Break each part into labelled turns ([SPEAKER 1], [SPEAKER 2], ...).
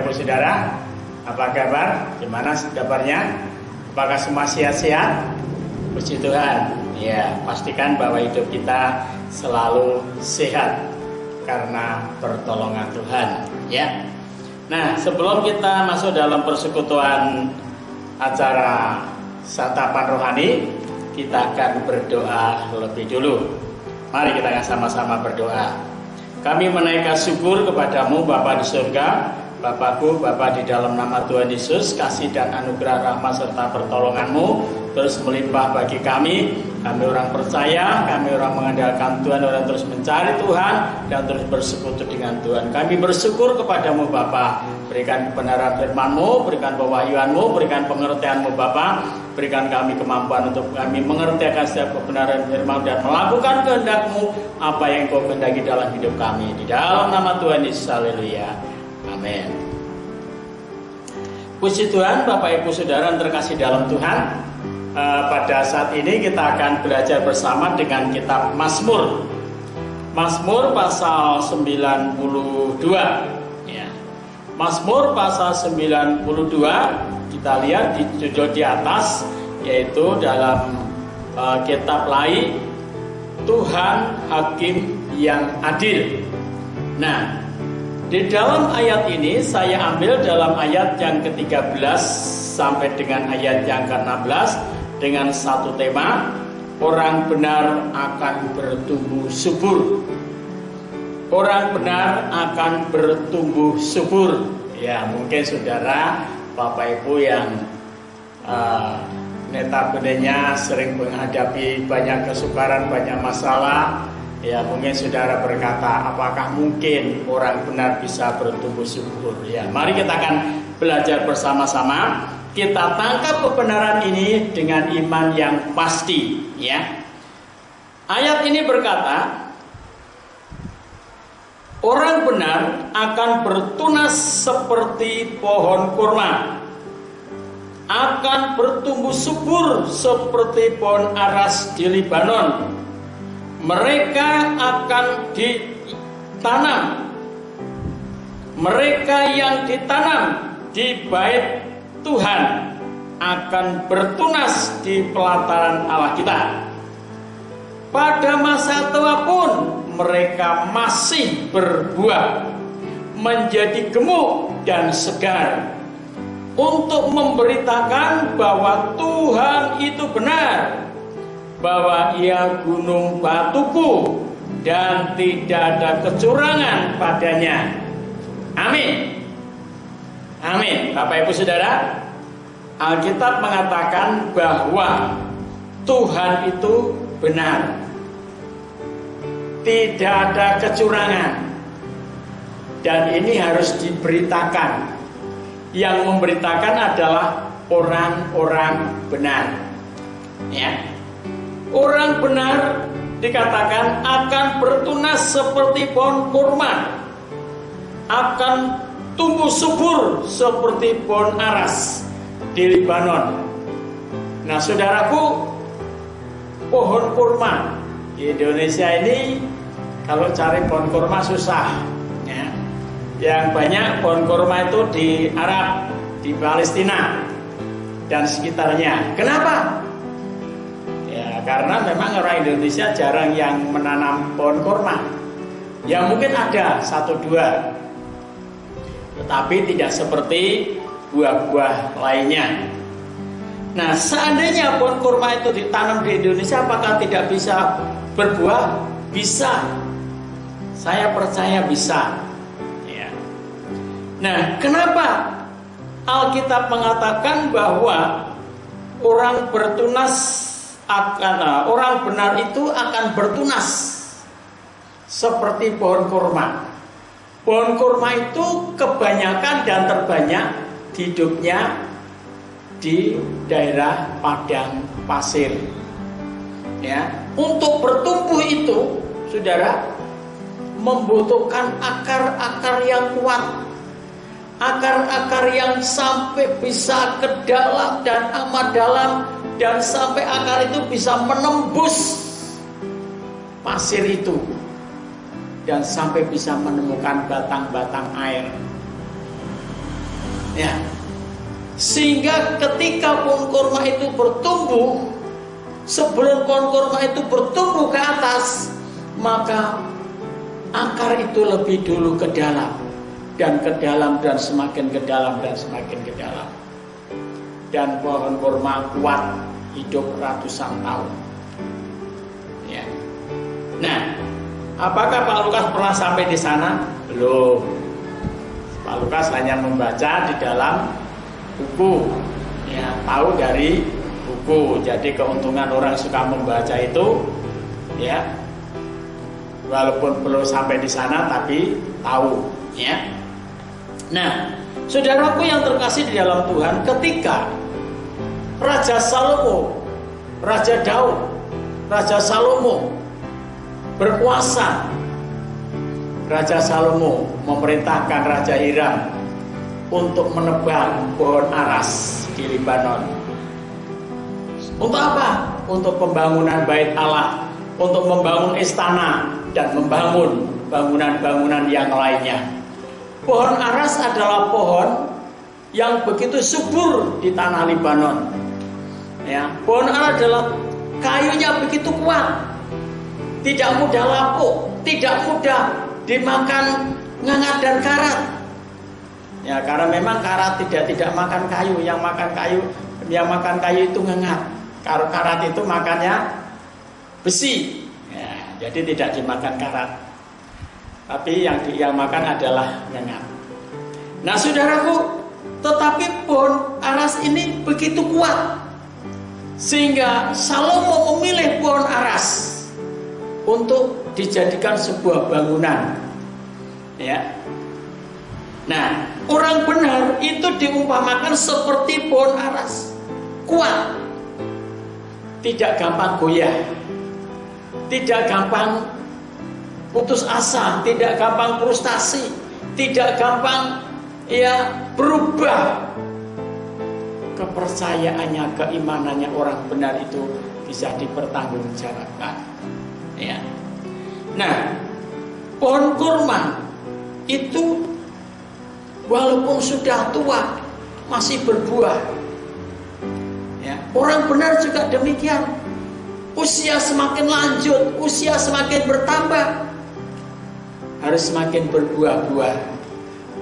[SPEAKER 1] Bapak Ibu Saudara, apa kabar? Gimana kabarnya? Apakah semua sehat-sehat? Puji Tuhan. Ya, pastikan bahwa hidup kita selalu sehat karena pertolongan Tuhan. Ya. Nah, sebelum kita masuk dalam persekutuan acara santapan rohani, kita akan berdoa lebih dulu. Mari kita akan sama-sama berdoa. Kami menaikkan syukur kepadamu Bapa di surga, Bapakku, Bapa di dalam nama Tuhan Yesus, kasih dan anugerah rahmat serta pertolonganmu terus melimpah bagi kami. Kami orang percaya, kami orang mengandalkan Tuhan, orang terus mencari Tuhan dan terus bersekutu dengan Tuhan. Kami bersyukur kepadamu Bapa, berikan kebenaran firman-Mu, berikan pewahyuan-Mu, berikan pengertian-Mu Bapa. Berikan kami kemampuan untuk kami mengerti akan setiap kebenaran firman dan melakukan kehendak-Mu apa yang Kau kehendaki dalam hidup kami. Di dalam nama Tuhan Yesus, haleluya. Amin. Puji Tuhan, Bapak Ibu Saudara yang terkasih dalam Tuhan. Pada saat ini kita akan belajar bersama dengan kitab Mazmur. Mazmur pasal 92. Ya. Mazmur pasal 92 kita lihat di judul di atas, yaitu dalam kitab lain, Tuhan Hakim yang Adil. Nah, di dalam ayat ini saya ambil dalam ayat yang ke-13 sampai dengan ayat yang ke-16 dengan satu tema, orang benar akan bertumbuh subur. Orang benar akan bertumbuh subur. Ya, mungkin saudara, Bapak Ibu yang notabene-nya sering menghadapi banyak kesukaran, banyak masalah. Ya, mungkin saudara berkata, apakah mungkin orang benar bisa bertumbuh subur? Ya, mari kita akan belajar bersama-sama. Kita tangkap kebenaran ini dengan iman yang pasti. Ya, ayat ini berkata, orang benar akan bertunas seperti pohon kurma, akan bertumbuh subur seperti pohon aras di Libanon. Mereka akan ditanam, mereka yang ditanam di bait Tuhan akan bertunas di pelataran Allah kita. Pada masa tua pun mereka masih berbuah, menjadi gemuk dan segar, untuk memberitakan bahwa Tuhan itu benar, bahwa Ia gunung batuku dan tidak ada kecurangan padanya. Amin. Amin. Bapak Ibu Saudara, Alkitab mengatakan bahwa Tuhan itu benar, tidak ada kecurangan, dan ini harus diberitakan. Yang memberitakan adalah orang-orang benar. Ya, orang benar dikatakan akan bertunas seperti pohon kurma, akan tumbuh subur seperti pohon aras di Libanon. Nah, saudaraku, pohon kurma di Indonesia ini kalau cari pohon kurma susah. Ya. Yang banyak pohon kurma itu di Arab, di Palestina dan sekitarnya. Kenapa? Ya, karena memang orang Indonesia jarang yang menanam pohon kurma. Ya, mungkin ada satu dua, tetapi tidak seperti buah-buah lainnya. Nah, seandainya pohon kurma itu ditanam di Indonesia, apakah tidak bisa berbuah? Bisa. Saya percaya bisa. Ya. Nah, kenapa Alkitab mengatakan bahwa orang benar itu akan bertunas seperti pohon kurma? Pohon kurma itu kebanyakan dan terbanyak hidupnya di daerah padang pasir. Ya, untuk bertumbuh itu, saudara, membutuhkan akar-akar yang kuat, akar-akar yang sampai bisa ke dalam dan amat dalam, dan sampai akar itu bisa menembus pasir itu dan sampai bisa menemukan batang-batang air. Ya. Sehingga ketika pohon kurma itu bertumbuh, sebelum pohon kurma itu bertumbuh ke atas, maka akar itu lebih dulu ke dalam dan ke dalam dan semakin ke dalam dan semakin ke dalam. Dan pohon kurma kuat hidup ratusan tahun. Ya. Nah, apakah Pak Lukas pernah sampai di sana? Belum. Pak Lukas hanya membaca di dalam buku, ya, tahu dari buku. Jadi keuntungan orang suka membaca itu, ya, walaupun belum sampai di sana tapi tahu, ya. Nah, saudaraku yang terkasih di dalam Tuhan, ketika Raja Salomo, Raja Daud, Raja Salomo berkuasa, Raja Salomo memerintahkan Raja Hiram untuk menebang pohon aras di Libanon. Untuk apa? Untuk pembangunan bait Allah, untuk membangun istana dan membangun bangunan-bangunan yang lainnya. Pohon aras adalah pohon yang begitu subur di tanah Libanon. Ya, pohon aras adalah kayunya begitu kuat, tidak mudah lapuk, tidak mudah dimakan ngangat dan karat. Ya, karena memang karat tidak makan kayu, yang makan kayu itu ngengat. Kalau karat itu makannya besi. Ya, jadi tidak dimakan karat. Tapi yang makan adalah ngengat. Nah, saudaraku, tetapi pohon aras ini begitu kuat sehingga Salomo memilih pohon aras untuk dijadikan sebuah bangunan. Ya. Nah, orang benar itu diumpamakan seperti pohon aras, kuat, tidak gampang goyah, tidak gampang putus asa, tidak gampang frustasi, tidak gampang berubah. Kepercayaannya, keimanannya orang benar itu bisa dipertanggungjawabkan. Ya. Nah, pohon kurma itu walaupun sudah tua masih berbuah. Ya, orang benar juga demikian. Usia semakin lanjut, usia semakin bertambah, harus semakin berbuah-buah.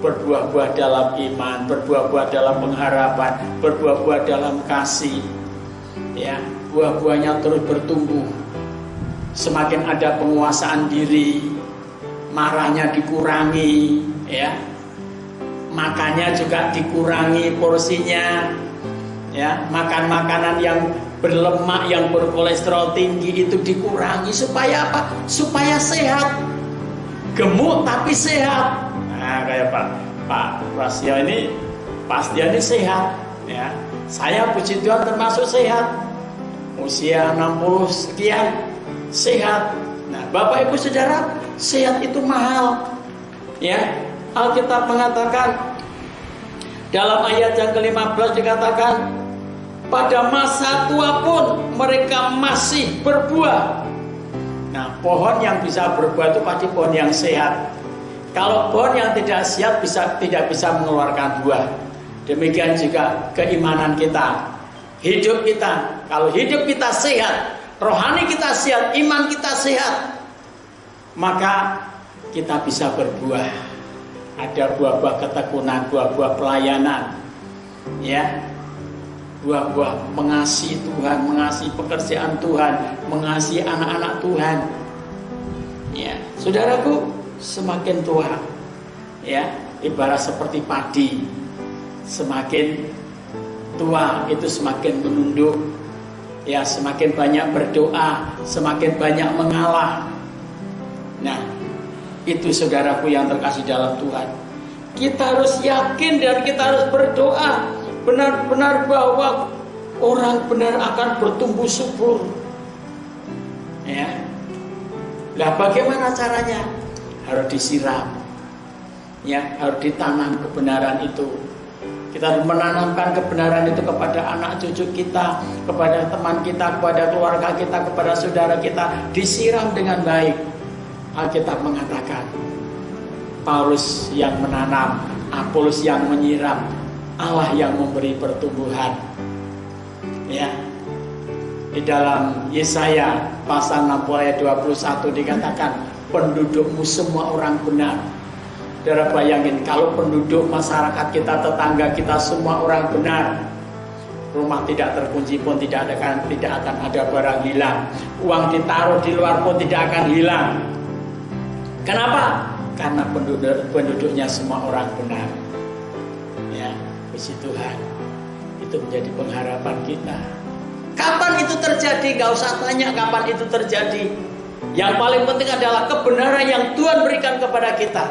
[SPEAKER 1] Berbuah-buah dalam iman, berbuah-buah dalam pengharapan, berbuah-buah dalam kasih. Ya, buah-buahnya terus bertumbuh. Semakin ada penguasaan diri, marahnya dikurangi, ya. Makannya juga dikurangi porsinya, ya. Makan makanan yang berlemak, yang berkolesterol tinggi itu dikurangi supaya apa? Supaya sehat, gemuk tapi sehat. Nah, kayak Pak Rasio ini, pasti ini sehat, ya. Saya puji Tuhan termasuk sehat, usia 60 sekian, sehat. Nah, Bapak Ibu Saudara, sehat itu mahal, ya. Alkitab mengatakan dalam ayat yang ke-15 dikatakan, pada masa tua pun mereka masih berbuah. Nah, pohon yang bisa berbuah itu pasti pohon yang sehat. Kalau pohon yang tidak sehat tidak bisa mengeluarkan buah. Demikian juga keimanan kita, hidup kita. Kalau hidup kita sehat, rohani kita sehat, iman kita sehat, maka kita bisa berbuah. Ada buah-buah ketekunan, buah-buah pelayanan, ya, buah-buah mengasihi Tuhan, mengasihi pekerjaan Tuhan, mengasihi anak-anak Tuhan. Ya, saudaraku, semakin tua, ya, ibarat seperti padi, semakin tua itu semakin menunduk, ya, semakin banyak berdoa, semakin banyak mengalah. Nah, itu saudaraku yang terkasih dalam Tuhan, kita harus yakin dan kita harus berdoa benar-benar bahwa orang benar akan bertumbuh subur. Ya. Nah, bagaimana caranya? Harus disiram, ya, harus ditanam kebenaran itu. Kita harus menanamkan kebenaran itu kepada anak cucu kita, kepada teman kita, kepada keluarga kita, kepada saudara kita, disiram dengan baik. Alkitab mengatakan, Paulus yang menanam, Apolos yang menyiram, Allah yang memberi pertumbuhan. Ya. Di dalam Yesaya pasal 60 ayat 21 dikatakan, pendudukmu semua orang benar. Saudara bayangin kalau penduduk masyarakat kita, tetangga kita semua orang benar, rumah tidak terkunci pun tidak akan ada barang hilang. Uang ditaruh di luar pun tidak akan hilang. Kenapa? Karena penduduknya semua orang benar. Ya, puji Tuhan. Itu menjadi pengharapan kita. Kapan itu terjadi? Gak usah tanya kapan itu terjadi. Yang paling penting adalah kebenaran yang Tuhan berikan kepada kita.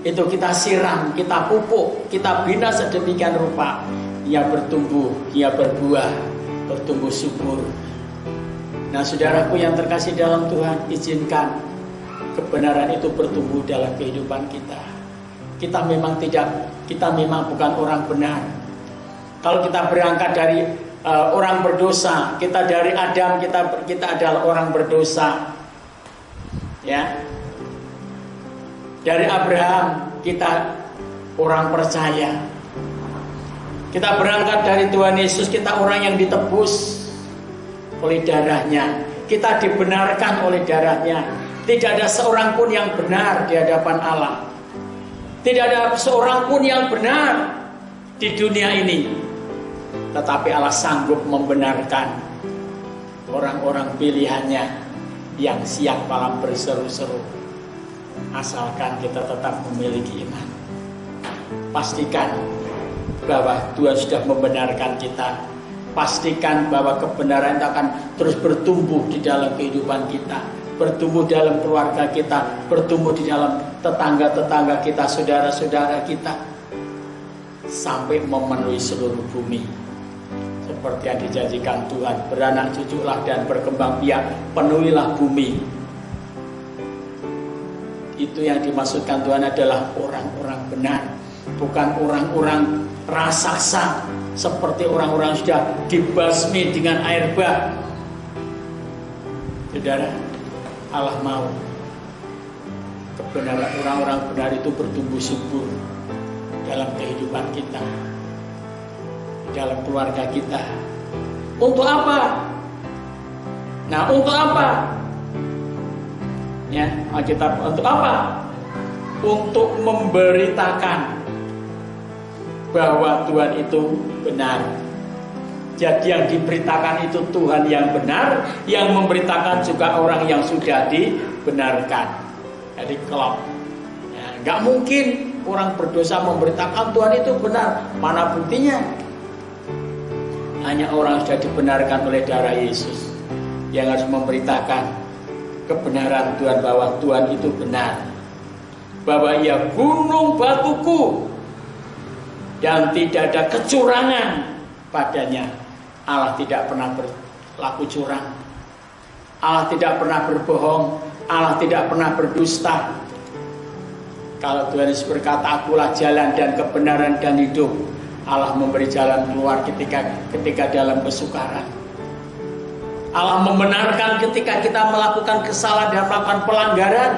[SPEAKER 1] Itu kita siram, kita pupuk, kita bina sedemikian rupa. Ia bertumbuh, ia berbuah, bertumbuh subur. Nah, saudaraku yang terkasih dalam Tuhan, izinkan kebenaran itu bertumbuh dalam kehidupan kita. Kita memang bukan orang benar. Kalau kita berangkat dari orang berdosa, kita dari Adam, kita adalah orang berdosa. Ya. Dari Abraham kita orang percaya. Kita berangkat dari Tuhan Yesus, kita orang yang ditebus oleh darahnya. Kita dibenarkan oleh darahnya. Tidak ada seorang pun yang benar di hadapan Allah. Tidak ada seorang pun yang benar di dunia ini. Tetapi Allah sanggup membenarkan orang-orang pilihannya yang siap malam berseru-seru. Asalkan kita tetap memiliki iman. Pastikan bahwa Tuhan sudah membenarkan kita. Pastikan bahwa kebenaran itu akan terus bertumbuh di dalam kehidupan kita, bertumbuh dalam keluarga kita, bertumbuh di dalam tetangga-tetangga kita, saudara-saudara kita, sampai memenuhi seluruh bumi. Seperti yang dijanjikan Tuhan, beranak cuculah dan berkembang biak, penuhilah bumi. Itu yang dimaksudkan Tuhan adalah orang-orang benar, bukan orang-orang raksasa seperti orang-orang sudah dibasmi dengan air bah. Saudara, Allah mau kebenaran orang-orang benar itu bertumbuh subur dalam kehidupan kita, dalam keluarga kita. Untuk apa? Nah, untuk apa? Ya, Alkitab untuk apa? Untuk memberitakan bahwa Tuhan itu benar. Jadi yang diberitakan itu Tuhan yang benar, yang memberitakan juga orang yang sudah dibenarkan. Jadi klop. Ya, nggak mungkin orang berdosa memberitakan Tuhan itu benar. Mana buktinya? Hanya orang sudah dibenarkan oleh darah Yesus yang harus memberitakan kebenaran Tuhan, bahwa Tuhan itu benar, bahwa Ia gunung batuku dan tidak ada kecurangan padanya. Allah tidak pernah berlaku curang, Allah tidak pernah berbohong, Allah tidak pernah berdusta. Kalau Tuhan Yesus berkata, akulah jalan dan kebenaran dan hidup, Allah memberi jalan keluar ketika dalam kesukaran. Allah membenarkan ketika kita melakukan kesalahan dan melakukan pelanggaran.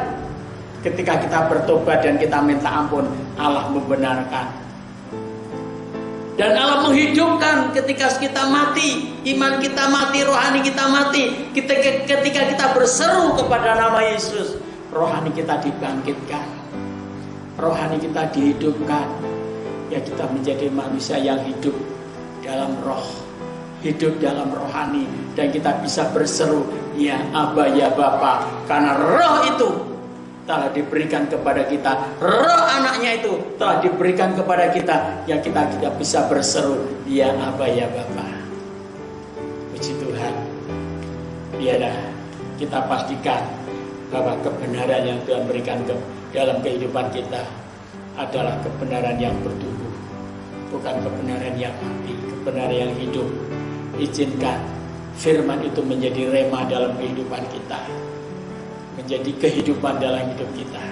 [SPEAKER 1] Ketika kita bertobat dan kita minta ampun, Allah membenarkan. Dan Allah menghidupkan ketika kita mati, iman kita mati, rohani kita mati. Ketika kita berseru kepada nama Yesus, rohani kita dibangkitkan, rohani kita dihidupkan. Ya, kita menjadi manusia yang hidup dalam roh, hidup dalam rohani, dan kita bisa berseru, ya Aba, ya Bapa, karena roh itu telah diberikan kepada kita, roh anaknya itu telah diberikan kepada kita, yang kita bisa berseru, ya Aba, ya Bapa. Puji Tuhan. Biarlah kita pastikan bahwa kebenaran yang Tuhan berikan dalam kehidupan kita adalah kebenaran yang bertumbuh, bukan kebenaran yang mati, kebenaran yang hidup. Izinkan firman itu menjadi rema dalam kehidupan kita, menjadi kehidupan dalam hidup kita.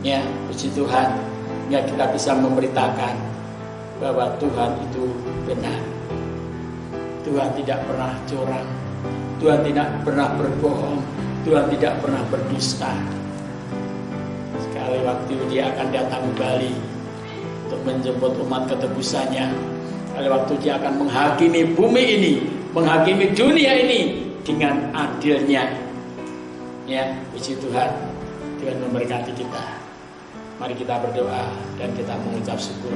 [SPEAKER 1] Ya, puji Tuhan, ya kita bisa memberitakan bahwa Tuhan itu benar. Tuhan tidak pernah curang, Tuhan tidak pernah berbohong, Tuhan tidak pernah berdusta. Sekali waktu Dia akan datang kembali, untuk menjemput umat ketebusannya. Pada waktu Dia akan menghakimi bumi ini, menghakimi dunia ini dengan adilnya. Ya, puji Tuhan. Tuhan memberkati kita. Mari kita berdoa dan kita mengucap syukur.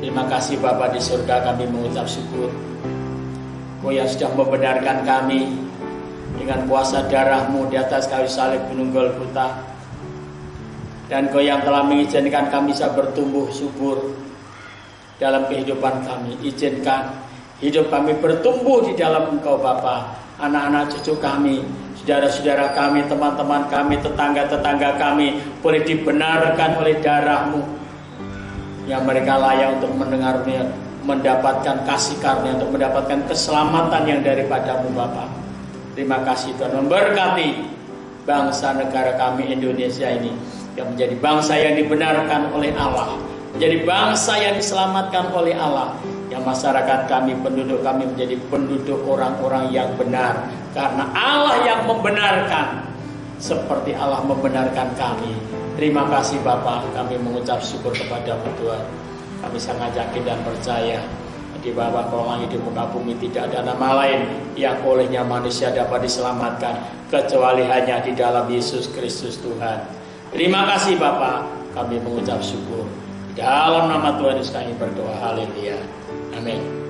[SPEAKER 1] Terima kasih Bapa di surga, kami mengucap syukur. Kau yang sudah membenarkan kami dengan kuasa darah-Mu di atas kayu salib Gunung Golgota. Dan Kau yang telah mengizinkan kami bisa bertumbuh subur dalam kehidupan kami. Izinkan hidup kami bertumbuh di dalam Engkau Bapa. Anak-anak cucu kami, saudara-saudara kami, teman-teman kami, tetangga-tetangga kami boleh dibenarkan oleh darah-Mu, yang mereka layak untuk mendengarnya, mendapatkan kasih karunia, untuk mendapatkan keselamatan yang daripada-Mu Bapa. Terima kasih Tuhan, memberkati bangsa negara kami Indonesia ini, yang menjadi bangsa yang dibenarkan oleh Allah, menjadi bangsa yang diselamatkan oleh Allah, yang masyarakat kami, penduduk kami menjadi penduduk orang-orang yang benar, karena Allah yang membenarkan, seperti Allah membenarkan kami. Terima kasih Bapa, kami mengucap syukur kepada-Mu Tuhan. Kami sangat yakin dan percaya di bawah kolong langit di muka bumi tidak ada nama lain yang olehnya manusia dapat diselamatkan kecuali hanya di dalam Yesus Kristus Tuhan. Terima kasih Bapa, kami mengucap syukur. Di dalam nama Tuhan Yesus kami berdoa. Haleluya. Amin.